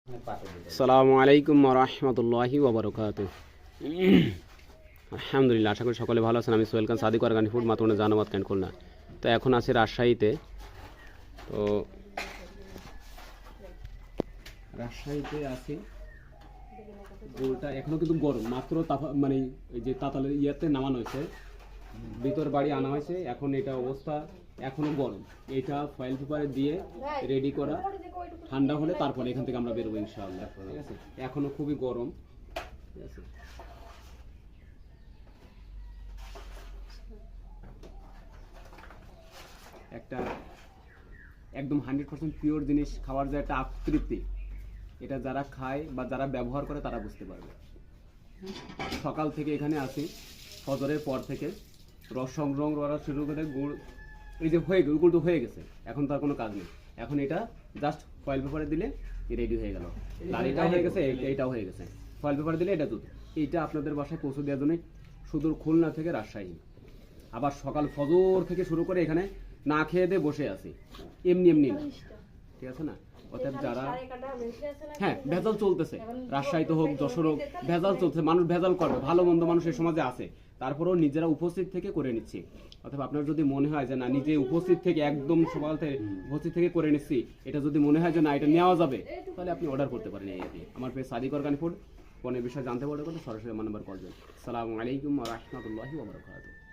আসসালামু আলাইকুম ওয়া রাহমাতুল্লাহি ওয়া বারাকাতুহু। আলহামদুলিল্লাহ, আশা করি সকলে ভালো আছেন। আমি সোহেল খান, সাদিক অর্গানিক ফুড, মাতৃ জানাবাদ ক্যান্ট খুলনা। তো এখন আছি রাজশাহীতে। তো রাজশাহীতে আছি, গোলটা এখনো কিন্তু গরম, মাত্র মানে এই যে তাতালের ইয়াতে নামানো হয়েছে, ভিতর বাড়ি আনা হয়েছে। এখন এটা অবস্থা এখনো গরম। এটা ফয়েল পেপারে দিয়ে রেডি করা, ঠান্ডা হলে তারপরে এখান থেকে আমরা বেরোবো ইনশাআল্লাহ। ঠিক আছে, এখনো খুবই গরম। ঠিক আছে, একটা একদম 100% পিওর জিনিস খাওয়ার যে একটা তৃপ্তি, এটা যারা খায় বা যারা ব্যবহার করে তারা বুঝতে পারবে। সকাল থেকে এখানে আসি, ফজরের পর থেকে রস সংগ্রহ করা শুরু করে গুড়, এই যে হয়ে গুড় তো হয়ে গেছে, এখন তার কোনো কাজ নেই। এখন এটা জাস্ট ফয়েল পেপারে দিলে রেডি হয়ে গেল। লাড়িটাও হয়ে গেছে, এইটাও হয়ে গেছে। ফয়েল পেপারে দিলে এটা দুধ। এইটা আপনাদের বাসায় পৌঁছে দেওয়ার জন্য সুদূর খুলনা থেকে রাজশাহী। আবার সকাল ফজর থেকে শুরু করে এখানে না খেয়ে দিয়ে বসে আছি, এমনি এমনি না। ঠিক আছে না? অর্থাৎ যারা, হ্যাঁ, ভেজাল চলতেছে, রাজশাহীতে হোক যশোর হোক, ভেজাল চলছে। মানুষ ভেজাল করবে, ভালো মন্দ মানুষ এই সমাজে আছে, তারপরেও নিজেরা উপস্থিত থেকে করে নিচ্ছি। অথবা আপনার যদি মনে হয় যে না, নিজে উপস্থিত থেকে একদম সকাল থেকে উপস্থিত থেকে করে নিচ্ছি, এটা যদি মনে হয় যে না এটা নেওয়া যাবে, তাহলে আপনি অর্ডার করতে পারেন। এই আমার পেজ সাদিক অর্গানিক ফুড। ফোনের বিষয়ে জানতে পারলে সরাসরি আমার নাম্বার কল দেন। আসসালামু আলাইকুম ওয়া রাহমাতুল্লাহি ওয়া বারাকাতুহু।